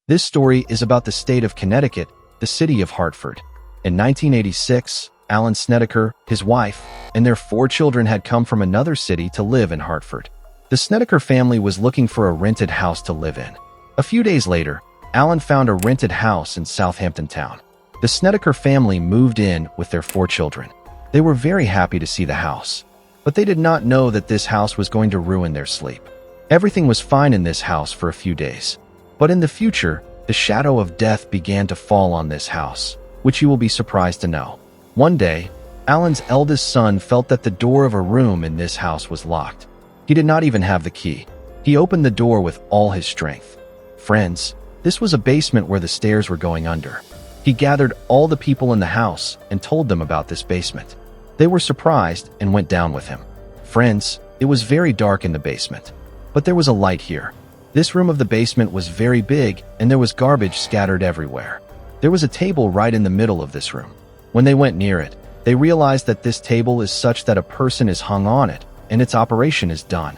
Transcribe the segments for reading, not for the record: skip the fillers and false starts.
This story is about the state of Connecticut, the city of Hartford. In 1986, Alan Snedeker, his wife, and their 4 children had come from another city to live in Hartford. The Snedeker family was looking for a rented house to live in. A few days later, Alan found a rented house in Southampton town. The Snedeker family moved in with their 4 children. They were very happy to see the house, but they did not know that this house was going to ruin their sleep. Everything was fine in this house for a few days. But in the future, the shadow of death began to fall on this house, which you will be surprised to know. One day, Alan's eldest son felt that the door of a room in this house was locked. He did not even have the key. He opened the door with all his strength. Friends, this was a basement where the stairs were going under. He gathered all the people in the house and told them about this basement. They were surprised and went down with him. Friends, it was very dark in the basement, but there was a light here. This room of the basement was very big, and there was garbage scattered everywhere. There was a table right in the middle of this room. When they went near it, they realized that this table is such that a person is hung on it, and its operation is done.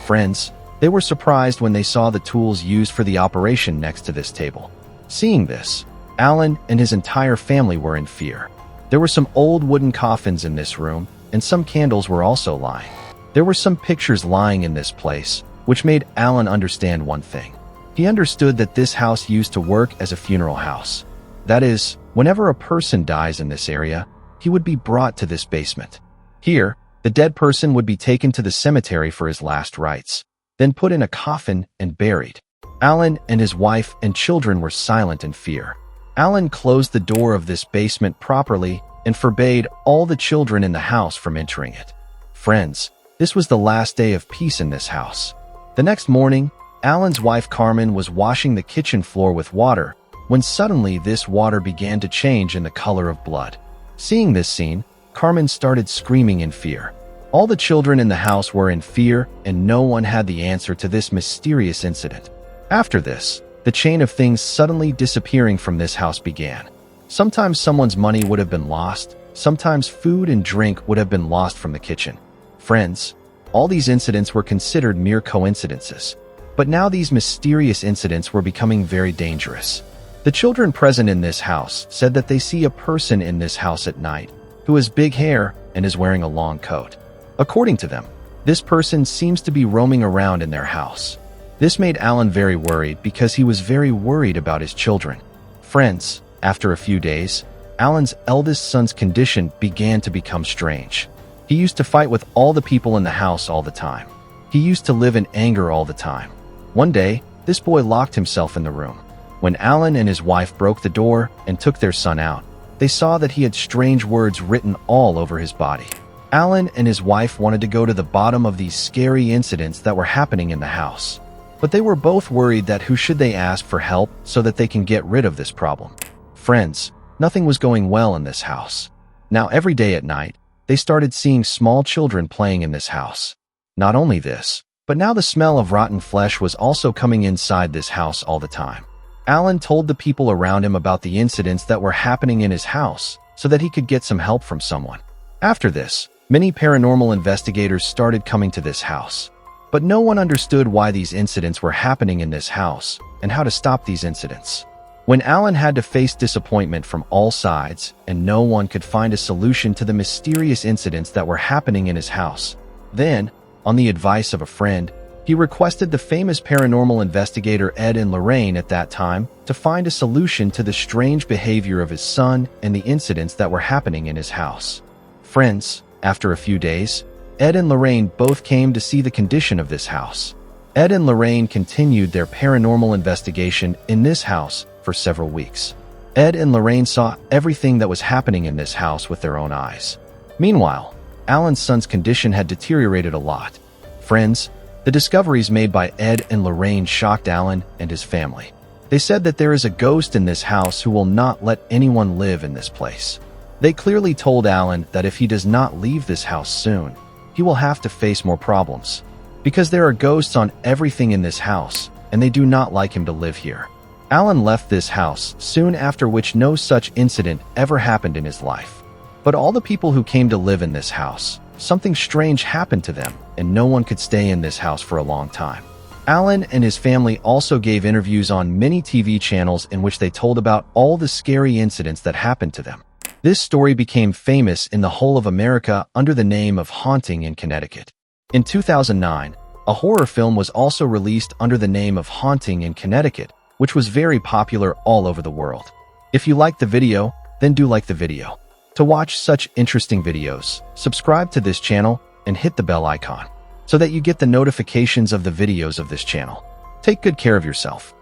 Friends, they were surprised when they saw the tools used for the operation next to this table. Seeing this, Alan and his entire family were in fear. There were some old wooden coffins in this room, and some candles were also lying. There were some pictures lying in this place, which made Alan understand one thing. He understood that this house used to work as a funeral house. That is, whenever a person dies in this area, he would be brought to this basement. Here, the dead person would be taken to the cemetery for his last rites, then put in a coffin and buried. Alan and his wife and children were silent in fear. Alan closed the door of this basement properly and forbade all the children in the house from entering it. Friends, this was the last day of peace in this house. The next morning, Alan's wife Carmen was washing the kitchen floor with water when suddenly this water began to change in the color of blood. Seeing this scene, Carmen started screaming in fear. All the children in the house were in fear, and no one had the answer to this mysterious incident. After this, the chain of things suddenly disappearing from this house began. Sometimes someone's money would have been lost, sometimes food and drink would have been lost from the kitchen. Friends, all these incidents were considered mere coincidences. But now these mysterious incidents were becoming very dangerous. The children present in this house said that they see a person in this house at night who has big hair and is wearing a long coat. According to them, this person seems to be roaming around in their house. This made Alan very worried because he was very worried about his children. Friends, after a few days, Alan's eldest son's condition began to become strange. He used to fight with all the people in the house all the time. He used to live in anger all the time. One day, this boy locked himself in the room. When Alan and his wife broke the door and took their son out, they saw that he had strange words written all over his body. Alan and his wife wanted to go to the bottom of these scary incidents that were happening in the house. But they were both worried that who should they ask for help so that they can get rid of this problem. Friends, nothing was going well in this house. Now every day at night, they started seeing small children playing in this house. Not only this, but now the smell of rotten flesh was also coming inside this house all the time. Alan told the people around him about the incidents that were happening in his house so that he could get some help from someone. After this, many paranormal investigators started coming to this house. But no one understood why these incidents were happening in this house and how to stop these incidents. When Alan had to face disappointment from all sides and no one could find a solution to the mysterious incidents that were happening in his house, then, on the advice of a friend, he requested the famous paranormal investigator Ed and Lorraine at that time to find a solution to the strange behavior of his son and the incidents that were happening in his house. Friends, after a few days, Ed and Lorraine both came to see the condition of this house. Ed and Lorraine continued their paranormal investigation in this house for several weeks. Ed and Lorraine saw everything that was happening in this house with their own eyes. Meanwhile, Alan's son's condition had deteriorated a lot. Friends, the discoveries made by Ed and Lorraine shocked Alan and his family. They said that there is a ghost in this house who will not let anyone live in this place. They clearly told Alan that if he does not leave this house soon, he will have to face more problems. Because there are ghosts on everything in this house, and they do not like him to live here. Alan left this house soon after, which no such incident ever happened in his life. But all the people who came to live in this house, something strange happened to them, and no one could stay in this house for a long time. Alan and his family also gave interviews on many TV channels in which they told about all the scary incidents that happened to them. This story became famous in the whole of America under the name of Haunting in Connecticut. In 2009, a horror film was also released under the name of Haunting in Connecticut, which was very popular all over the world. If you liked the video, then do like the video. To watch such interesting videos, subscribe to this channel and hit the bell icon so that you get the notifications of the videos of this channel. Take good care of yourself.